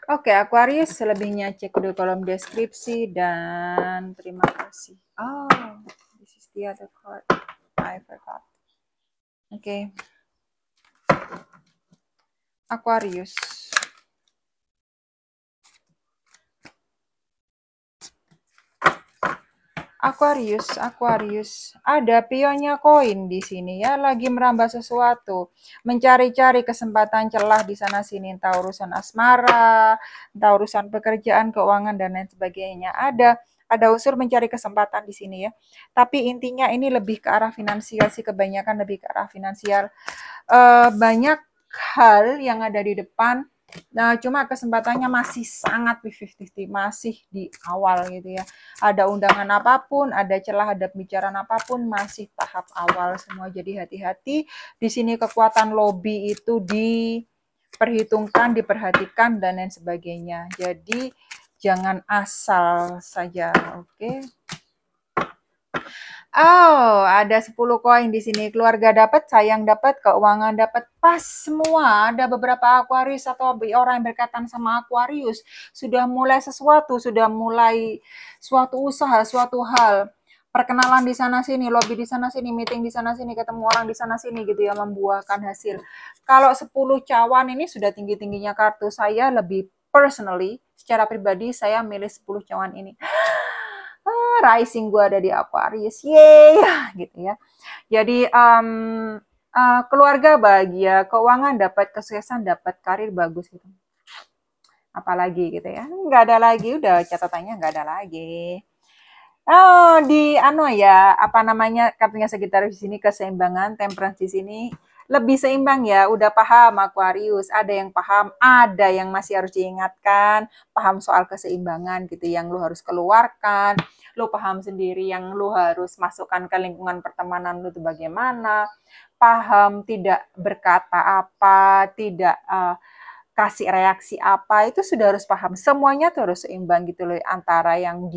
Oke, Aquarius, selebihnya cek di kolom deskripsi dan terima kasih. Oh, this is the other card. I forgot. Oke. Aquarius. Aquarius. Ada pionnya koin di sini ya, lagi merambah sesuatu, mencari-cari kesempatan celah di sana sini, entah urusan asmara, entah urusan pekerjaan, keuangan dan lain sebagainya. Ada unsur mencari kesempatan di sini ya. Tapi intinya ini lebih ke arah finansial sih, kebanyakan lebih ke arah finansial. Banyak hal yang ada di depan. Nah, cuma kesempatannya masih sangat 50-50, masih di awal gitu ya. Ada undangan apapun, ada celah, ada pembicaraan apapun, masih tahap awal semua. Jadi hati-hati. Di sini kekuatan lobby itu diperhitungkan, diperhatikan, dan lain sebagainya. Jadi jangan asal saja, oke? Oh, ada 10 koin di sini. Keluarga dapat, sayang dapat, keuangan dapat, pas semua. Ada beberapa Aquarius atau orang yang berkaitan sama Aquarius sudah mulai sesuatu, sudah mulai suatu usaha, suatu hal. Perkenalan di sana sini, lobby di sana sini, meeting di sana sini, ketemu orang di sana sini gitu ya, membuahkan hasil. Kalau 10 cawan ini sudah tinggi-tingginya kartu, saya lebih personally, secara pribadi saya milih 10 cawan ini. Rising gue ada di Aquarius, yeay, gitu ya. Jadi keluarga bahagia, keuangan dapat, kesuksesan dapat, karir bagus gitu. Apalagi gitu ya, nggak ada lagi, udah catatannya nggak ada lagi. Oh, di ya, apa namanya, kartunya Sagittarius di sini keseimbangan, temperance di sini lebih seimbang ya, udah paham Aquarius, ada yang paham, ada yang masih harus diingatkan, paham soal keseimbangan gitu, yang lu harus keluarkan, lu paham sendiri yang lu harus masukkan ke lingkungan pertemanan lu itu bagaimana, paham tidak berkata apa, tidak kasih reaksi apa, itu sudah harus paham, semuanya tuh harus seimbang gitu loh, antara yang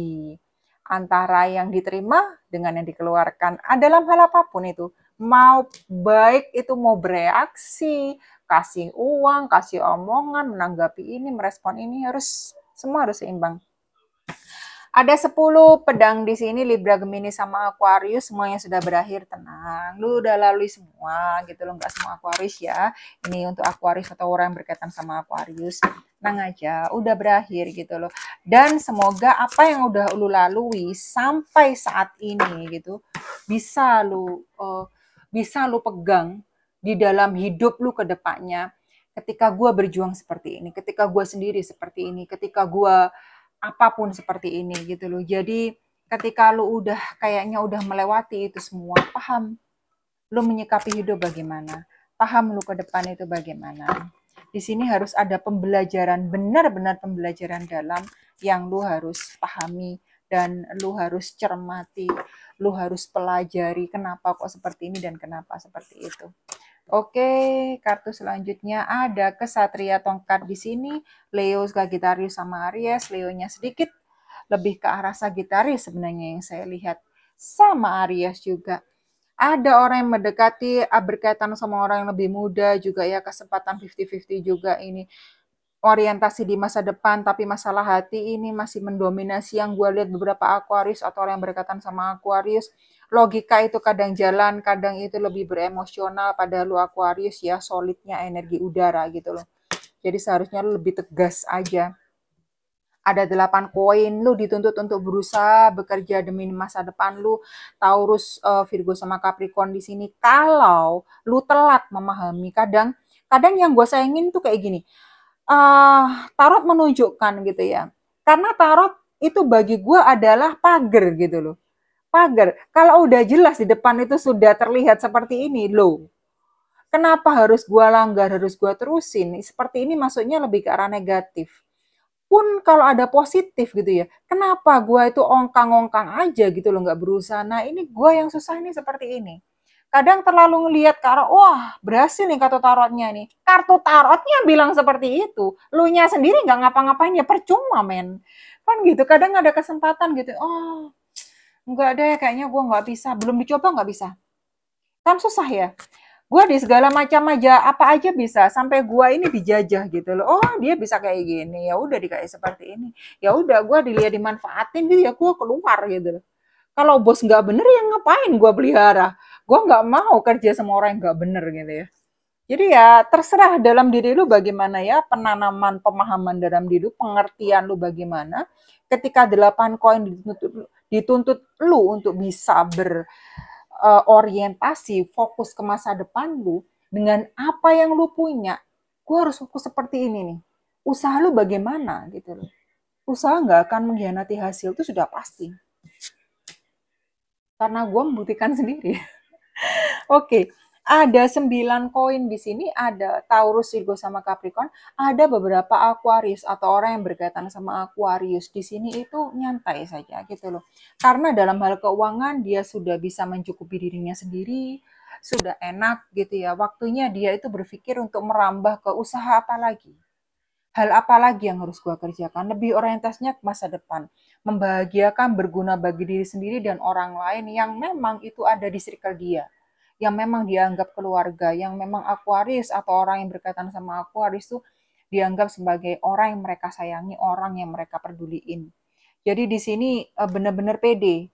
diterima dengan yang dikeluarkan dalam hal apapun itu, mau baik itu mau bereaksi, kasih uang, kasih omongan, menanggapi ini, merespon ini, harus semua harus seimbang. Ada 10 pedang di sini, Libra, Gemini, sama Aquarius, semuanya sudah berakhir, tenang. Lu udah lalui semua gitu loh, nggak semua Aquarius ya. Ini untuk Aquarius atau orang yang berkaitan sama Aquarius. Tenang aja, udah berakhir gitu loh. Dan semoga apa yang udah lu lalui sampai saat ini gitu, bisa lu pegang di dalam hidup lu ke depannya. Ketika gue berjuang seperti ini, ketika gue sendiri seperti ini, ketika gue apapun seperti ini gitu loh. Jadi ketika lu kayaknya udah melewati itu semua, paham lu menyikapi hidup bagaimana, paham lu ke depan itu bagaimana. Di sini harus ada pembelajaran, benar-benar pembelajaran dalam yang lu harus pahami dan lu harus cermati, lu harus pelajari kenapa kok seperti ini dan kenapa seperti itu. Oke, kartu selanjutnya ada Kesatria Tongkat di sini, Leo, Sagittarius sama Aries. Leonya sedikit lebih ke arah Sagittarius sebenarnya yang saya lihat, sama Aries juga. Ada orang yang mendekati, berkaitan sama orang yang lebih muda juga ya, kesempatan 50-50 juga ini. Orientasi di masa depan, tapi masalah hati ini masih mendominasi yang gue lihat beberapa Aquarius atau orang yang berkaitan sama Aquarius. Logika itu kadang jalan, kadang itu lebih beremosional pada lu Aquarius ya, solidnya energi udara gitu loh. Jadi seharusnya lu lebih tegas aja. Ada 8 koin, lu dituntut untuk berusaha bekerja demi masa depan lu. Taurus, Virgo sama Capricorn di sini. Kalau lu telat memahami, kadang yang gue sayangin tuh kayak gini. Tarot menunjukkan gitu ya. Karena tarot itu bagi gue adalah pagar gitu loh. Pagar. Kalau udah jelas di depan itu sudah terlihat seperti ini loh. Kenapa harus gue langgar, harus gue terusin? Seperti ini maksudnya lebih ke arah negatif. Pun kalau ada positif gitu ya, kenapa gue itu ongkang-ongkang aja gitu loh, nggak berusaha. Nah ini gue yang susah nih seperti ini. Kadang terlalu ngelihat ke arah, wah berhasil nih kartu tarotnya nih. Kartu tarotnya bilang seperti itu. Lu nya sendiri nggak ngapa-ngapain ya percuma men. Kan gitu, kadang ada kesempatan gitu. Oh nggak deh, kayaknya gue nggak bisa. Belum dicoba nggak bisa. Kan susah ya. Gua di segala macam aja, apa aja bisa, sampai gua ini dijajah gitu loh. Oh, dia bisa kayak gini, ya udah dikasih seperti ini. Ya udah gua dilihat dimanfaatin gitu ya, gua keluar gitu loh. Kalau bos nggak bener ya ngapain gua pelihara? Gua nggak mau kerja sama orang yang nggak bener gitu ya. Jadi ya terserah dalam diri lu bagaimana ya, penanaman pemahaman dalam diri lu, pengertian lu bagaimana. Ketika 8 koin dituntut lu untuk bisa berorientasi, fokus ke masa depan lu dengan apa yang lu punya. Gue harus fokus seperti ini nih. Usaha lu bagaimana gitu loh. Usaha nggak akan mengkhianati hasil itu sudah pasti. Karena gue membuktikan sendiri. Oke, ada 9 koin di sini, ada Taurus, Virgo, sama Capricorn. Ada beberapa Aquarius atau orang yang berkaitan sama Aquarius. Di sini itu nyantai saja gitu loh. Karena dalam hal keuangan dia sudah bisa mencukupi dirinya sendiri, sudah enak gitu ya. Waktunya dia itu berpikir untuk merambah ke usaha apa lagi. Hal apa lagi yang harus gue kerjakan? Lebih orientasinya ke masa depan. Membahagiakan, berguna bagi diri sendiri dan orang lain yang memang itu ada di circle dia, yang memang dianggap keluarga, yang memang Aquarius atau orang yang berkaitan sama Aquarius itu dianggap sebagai orang yang mereka sayangi, orang yang mereka peduliin. Jadi di sini benar-benar pede,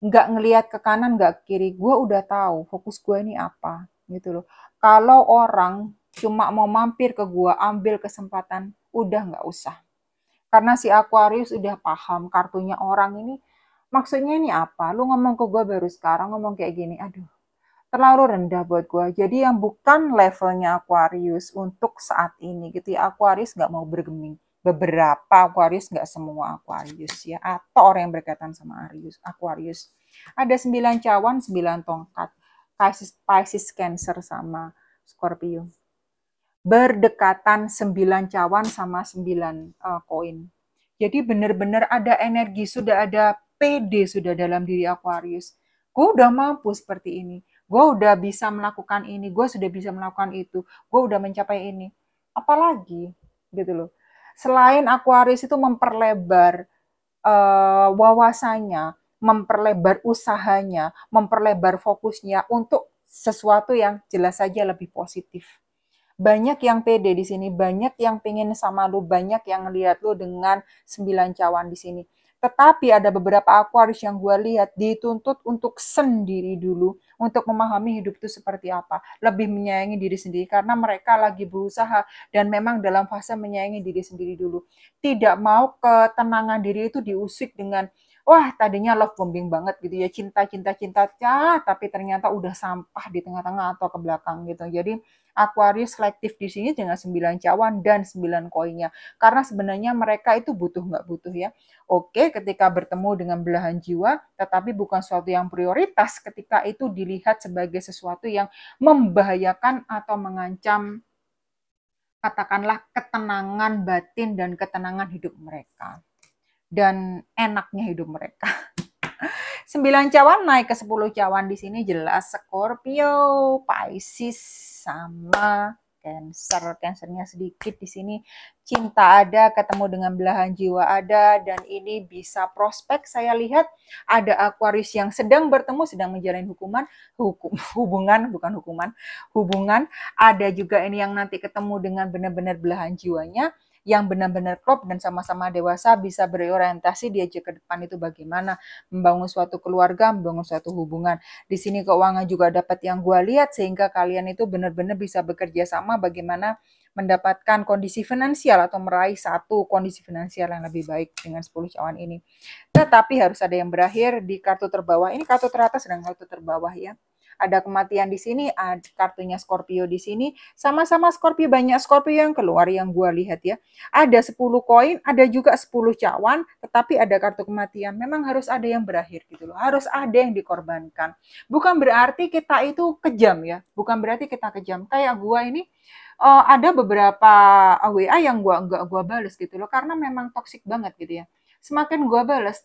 nggak ngelihat ke kanan, nggak ke kiri. Gue udah tahu fokus gue ini apa, gitu loh. Kalau orang cuma mau mampir ke gue, ambil kesempatan, udah nggak usah. Karena si Aquarius udah paham kartunya orang ini, maksudnya ini apa? Lu ngomong ke gue baru sekarang, ngomong kayak gini, aduh terlalu rendah buat gue. Jadi yang bukan levelnya Aquarius untuk saat ini gitu ya. Aquarius nggak mau bergeming. Beberapa Aquarius, nggak semua Aquarius ya. Atau orang yang berkaitan sama Aquarius. Ada 9 cawan, 9 tongkat. Pisces, Cancer, sama Scorpio. Berdekatan 9 cawan sama 9 koin. Jadi benar-benar ada energi, sudah ada PD sudah dalam diri Aquarius. Gue udah mampu seperti ini. Gue udah bisa melakukan ini, gue sudah bisa melakukan itu, gue udah mencapai ini. Apalagi gitu loh. Selain Aquarius itu memperlebar wawasannya, memperlebar usahanya, memperlebar fokusnya untuk sesuatu yang jelas saja lebih positif. Banyak yang pede di sini, banyak yang pengen sama lu, banyak yang ngeliat lu dengan 9 cawan di sini. Tetapi ada beberapa Aquarius yang gue lihat dituntut untuk sendiri dulu, untuk memahami hidup itu seperti apa. Lebih menyayangi diri sendiri karena mereka lagi berusaha dan memang dalam fase menyayangi diri sendiri dulu. Tidak mau ketenangan diri itu diusik dengan wah tadinya love bombing banget gitu ya, cinta cinta cinta tapi ternyata udah sampah di tengah-tengah atau ke belakang gitu. Jadi Aquarius selektif di sini dengan 9 cawan dan 9 koinnya. Karena sebenarnya mereka itu butuh nggak butuh ya. Oke, ketika bertemu dengan belahan jiwa, tetapi bukan sesuatu yang prioritas ketika itu dilihat sebagai sesuatu yang membahayakan atau mengancam katakanlah ketenangan batin dan ketenangan hidup mereka. Dan enaknya hidup mereka. 9 cawan naik ke 10 cawan di sini jelas Scorpio, Pisces, sama Cancer. Cancernya sedikit di sini. Cinta ada, ketemu dengan belahan jiwa ada, dan ini bisa prospek. Saya lihat ada Aquarius yang sedang bertemu, sedang menjalin hubungan, bukan hukuman, hubungan. Ada juga ini yang nanti ketemu dengan benar-benar belahan jiwanya, yang benar-benar klop dan sama-sama dewasa, bisa berorientasi diajak ke depan itu bagaimana membangun suatu keluarga, membangun suatu hubungan. Di sini keuangan juga dapat yang gue lihat sehingga kalian itu benar-benar bisa bekerja sama bagaimana mendapatkan kondisi finansial atau meraih satu kondisi finansial yang lebih baik dengan 10 cawan ini. Tetapi harus ada yang berakhir di kartu terbawah. Ini kartu teratas dan kartu terbawah ya. Ada kematian di sini, ada kartunya Scorpio di sini. Sama-sama Scorpio, banyak Scorpio yang keluar yang gue lihat ya. Ada 10 koin, ada juga 10 cawan, tetapi ada kartu kematian. Memang harus ada yang berakhir gitu loh. Harus ada yang dikorbankan. Bukan berarti kita itu kejam ya. Bukan berarti kita kejam. Kayak gue ini ada beberapa WA yang gue balas gitu loh. Karena memang toksik banget gitu ya. Semakin gue balas,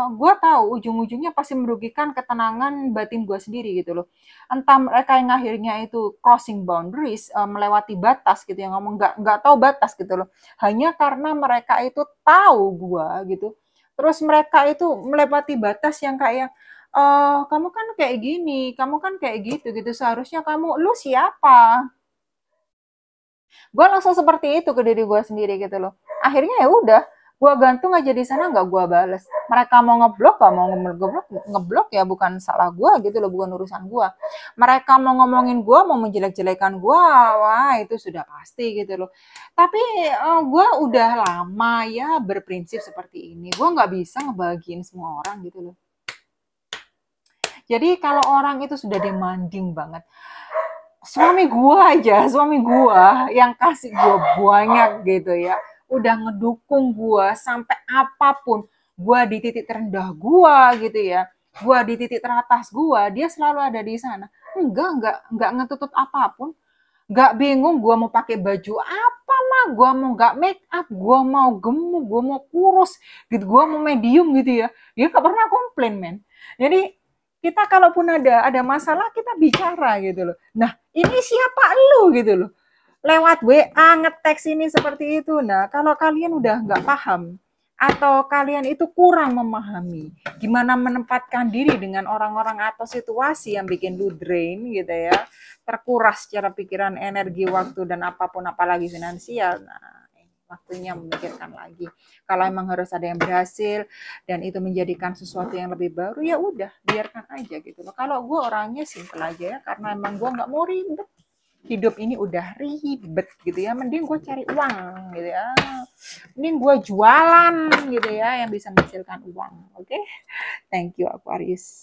gue tahu ujung-ujungnya pasti merugikan ketenangan batin gue sendiri gitu loh. Entah mereka yang akhirnya itu crossing boundaries, melewati batas gitu ya, ngomong nggak tahu batas gitu loh. Hanya karena mereka itu tahu gue gitu. Terus mereka itu melewati batas yang kayak kamu kan kayak gini, kamu kan kayak gitu gitu. Seharusnya kamu, lu siapa? Gue langsung seperti itu ke diri gue sendiri gitu loh. Akhirnya ya udah, gue gantung aja di sana, nggak gue bales. Mereka mau ngeblok, gak mau ngeblok, ngeblok ya bukan salah gue gitu loh, bukan urusan gue. Mereka mau ngomongin gue, mau menjelek-jelekan gue, wah itu sudah pasti gitu loh. Tapi gue udah lama ya berprinsip seperti ini. Gue nggak bisa ngebahagiin semua orang gitu loh. Jadi kalau orang itu sudah demanding banget, suami gua yang kasih gua banyak gitu ya, udah ngedukung gua sampai apapun, gua di titik terendah gua gitu ya, gua di titik teratas gua, dia selalu ada di sana. Enggak ngetutut apapun, nggak bingung gua mau pakai baju apa mah, gua mau nggak make up, gua mau gemuk, gua mau kurus gitu, gua mau medium gitu ya, dia nggak pernah komplain men. Jadi kita kalaupun ada masalah kita bicara gitu loh. Nah ini siapa lu gitu loh, lewat WA ngeteks ini seperti itu. Nah kalau kalian udah nggak paham atau kalian itu kurang memahami gimana menempatkan diri dengan orang-orang atau situasi yang bikin lu drain gitu ya, terkuras secara pikiran, energi, waktu, dan apapun, apalagi finansial. Nah, waktunya memikirkan lagi. Kalau emang harus ada yang berhasil dan itu menjadikan sesuatu yang lebih baru, ya udah biarkan aja gitu loh. Kalau gue orangnya simple aja ya, karena emang gue nggak mau ribet. Hidup ini udah ribet gitu ya, mending gue cari uang gitu ya, mending gue jualan gitu ya yang bisa menghasilkan uang. Oke, thank you Aquarius.